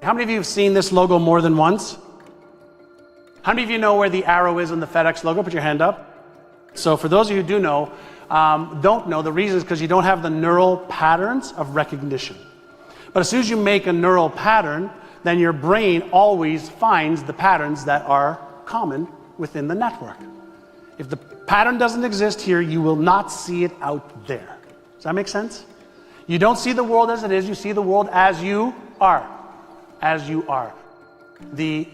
How many of you have seen this logo more than once? How many of you know where the arrow is in the FedEx logo? Put your hand up. So for those of you who do know, don't know, the reason is because you don't have the neural patterns of recognition. But as soon as you make a neural pattern, then your brain always finds the patterns that are common within the network. If the pattern doesn't exist here, you will not see it out there. Does that make sense? You don't see the world as it is, you see the world as you are. As you are. The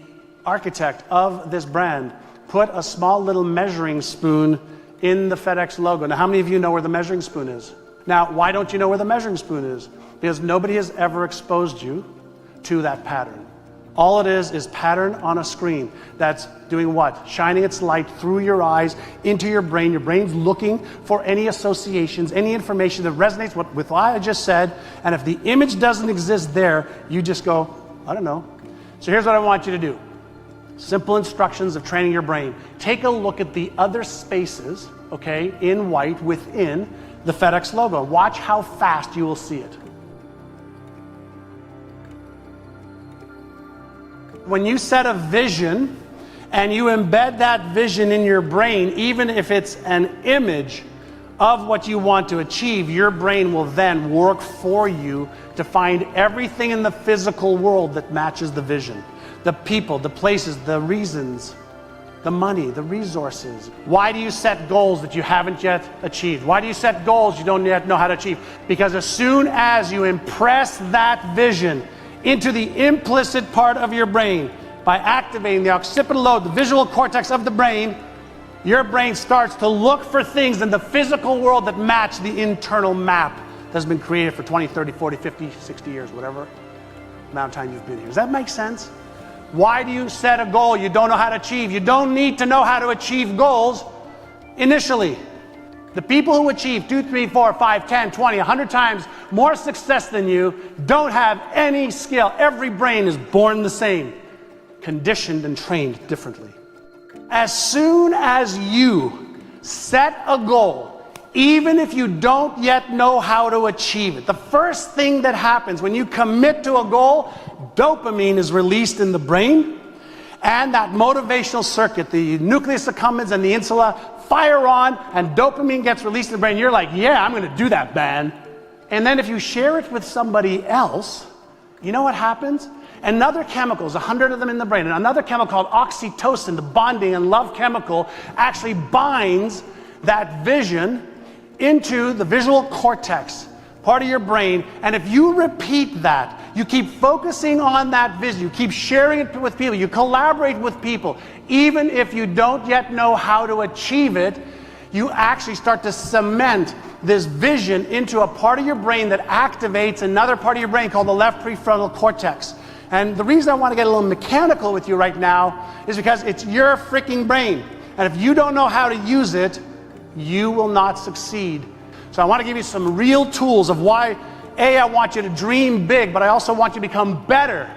architect of this brand put a small little measuring spoon in the FedEx logo. Now, how many of you know where the measuring spoon is? Now, why don't you know where the measuring spoon is? Because nobody has ever exposed you to that pattern. All it is pattern on a screen that's doing what? Shining its light through your eyes into your brain. Your brain's looking for any associations, any information that resonates with what I just said. And if the image doesn't exist there, you just go, I don't know. So here's what I want you to do. Simple instructions of training your brain. Take a look at the other spaces, okay, in white within the FedEx logo. Watch how fast you will see it. When you set a vision and you embed that vision in your brain, even if it's an image of what you want to achieve, your brain will then work for you to find everything in the physical world that matches the vision. The people, the places, the reasons, the money, the resources. Why do you set goals that you haven't yet achieved? Why do you set goals you don't yet know how to achieve? Because as soon as you impress that vision into the implicit part of your brain by activating the occipital lobe, the visual cortex of the brain, your brain starts to look for things in the physical world that match the internal map that's been created for 20, 30, 40, 50, 60 years, whatever amount of time you've been here. Does that make sense? Why do you set a goal you don't know how to achieve? You don't need to know how to achieve goals initially. The people who achieve 2, 3, 4, 5, 10, 20, 100 times more success than you don't have any skill. Every brain is born the same, conditioned and trained differently. As soon as you set a goal, even if you don't yet know how to achieve it, the first thing that happens when you commit to a goal, dopamine is released in the brain, and that motivational circuit, the nucleus accumbens and the insula, fire on, and dopamine gets released in the brain. You're like, yeah, I'm going to do that, man. And then if you share it with somebody else, you know what happens? Another chemical, there's 100 of them in the brain, and another chemical called oxytocin, the bonding and love chemical, actually binds that vision into the visual cortex, part of your brain. And if you repeat that, you keep focusing on that vision, you keep sharing it with people, you collaborate with people, even if you don't yet know how to achieve it, you actually start to cement this vision into a part of your brain that activates another part of your brain called the left prefrontal cortex. And the reason I want to get a little mechanical with you right now is because it's your freaking brain. And if you don't know how to use it, you will not succeed. So I want to give you some real tools of why, A, I want you to dream big, but I also want you to become better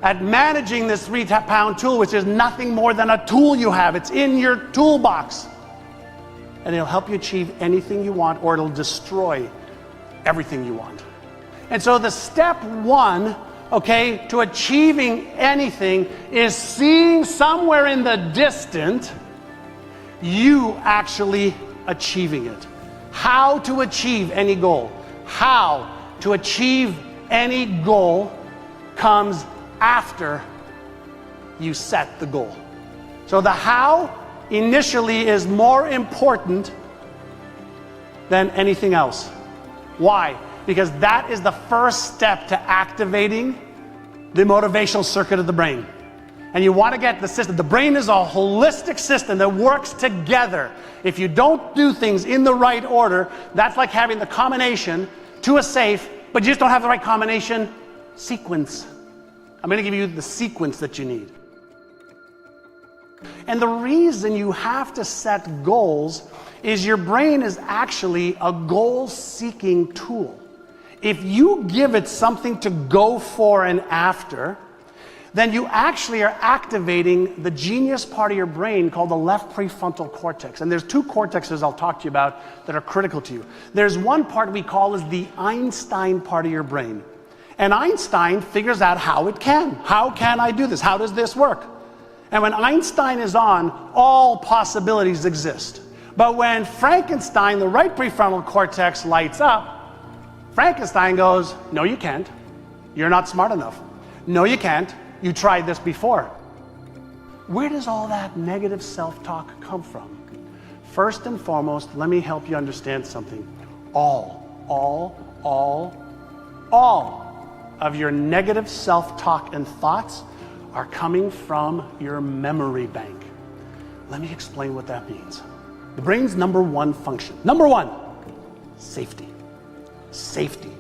at managing this 3-pound tool, which is nothing more than a tool you have. It's in your toolbox. And it'll help you achieve anything you want, or it'll destroy everything you want. And so the step one, okay, to achieving anything is seeing somewhere in the distant you actually achieving it. How to achieve any goal. How to achieve any goal comes after you set the goal. So the how initially is more important than anything else. Why? Because that is the first step to activating the motivational circuit of the brain. And you want to get the system. The brain is a holistic system that works together. If you don't do things in the right order, that's like having the combination to a safe, but you just don't have the right combination sequence. I'm going to give you the sequence that you need. And the reason you have to set goals is your brain is actually a goal-seeking tool. If you give it something to go for and after, then you actually are activating the genius part of your brain called the left prefrontal cortex. And there's 2 cortexes I'll talk to you about that are critical to you. There's one part we call as the Einstein part of your brain. And Einstein figures out how it can. How can I do this? How does this work? And when Einstein is on, all possibilities exist. But when Frankenstein, the right prefrontal cortex, lights up, Frankenstein goes, no, you can't. You're not smart enough. No, you can't. You tried this before. Where does all that negative self-talk come from? First and foremost, let me help you understand something. All of your negative self-talk and thoughts are coming from your memory bank. Let me explain what that means. The brain's number one function. Number one, safety. Safety.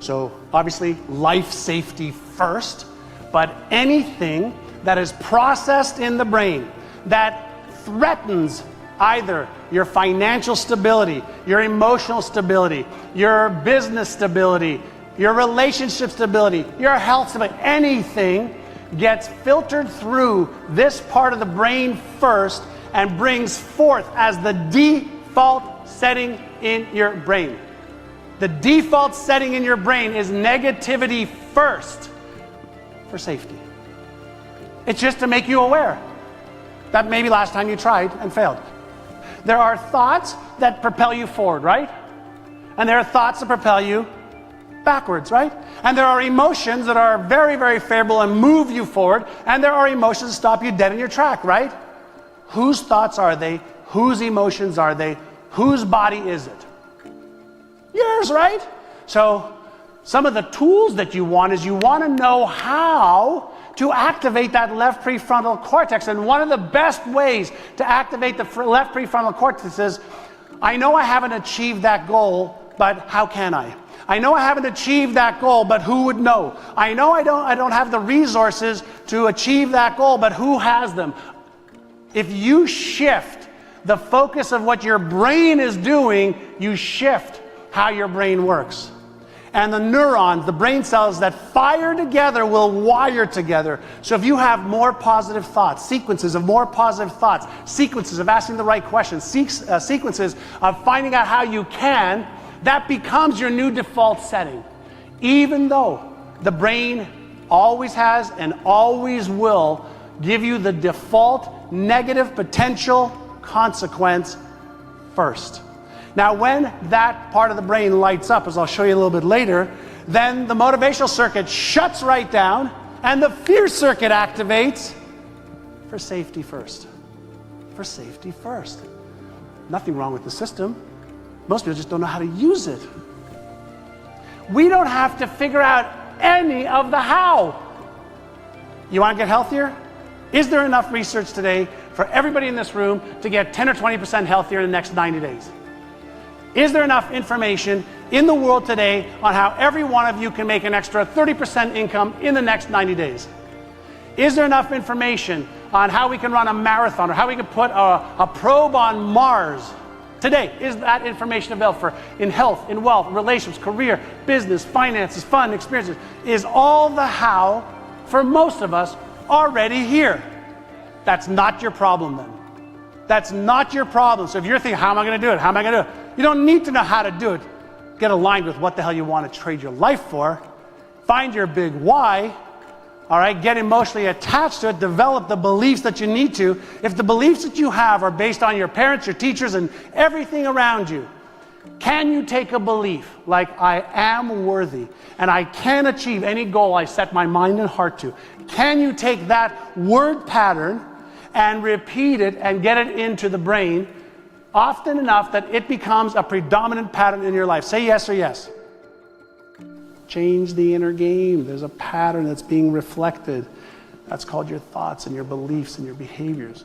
So obviously life safety first, but anything that is processed in the brain that threatens either your financial stability, your emotional stability, your business stability, your relationship stability, your health stability, anything gets filtered through this part of the brain first and brings forth as the default setting in your brain. The default setting in your brain is negativity first for safety. It's just to make you aware that maybe last time you tried and failed. There are thoughts that propel you forward, right? And there are thoughts that propel you backwards, right? And there are emotions that are very, very favorable and move you forward, and there are emotions that stop you dead in your track, right? Whose thoughts are they? Whose emotions are they? Whose body is it? Yours, right? So some of the tools that you want is you want to know how to activate that left prefrontal cortex. And one of the best ways to activate the left prefrontal cortex is, I know I haven't achieved that goal, but how can I? I know I haven't achieved that goal, but who would know? I know I don't have the resources to achieve that goal, but who has them? If you shift the focus of what your brain is doing, you shift how your brain works. And the neurons, the brain cells that fire together will wire together. So if you have more positive thoughts, sequences of more positive thoughts, sequences of asking the right questions, sequences of finding out how you can, that becomes your new default setting. Even though the brain always has and always will give you the default negative potential consequence first. Now, when that part of the brain lights up, as I'll show you a little bit later, then the motivational circuit shuts right down and the fear circuit activates for safety first. For safety first. Nothing wrong with the system. Most people just don't know how to use it. We don't have to figure out any of the how. You want to get healthier? Is there enough research today for everybody in this room to get 10 or 20% healthier in the next 90 days? Is there enough information in the world today on how every one of you can make an extra 30% income in the next 90 days? Is there enough information on how we can run a marathon or how we can put a probe on Mars today? Is that information available in health, in wealth, relationships, career, business, finances, fun, experiences? Is all the how for most of us already here? That's not your problem then. That's not your problem. So if you're thinking, how am I going to do it? How am I going to do it? You don't need to know how to do it. Get aligned with what the hell you want to trade your life for. Find your big why. All right, get emotionally attached to it. Develop the beliefs that you need to. If the beliefs that you have are based on your parents, your teachers, and everything around you, can you take a belief like I am worthy and I can achieve any goal I set my mind and heart to? Can you take that word pattern and repeat it and get it into the brain often enough that it becomes a predominant pattern in your life? Say yes or yes. Change the inner game. There's a pattern that's being reflected. That's called your thoughts and your beliefs and your behaviors.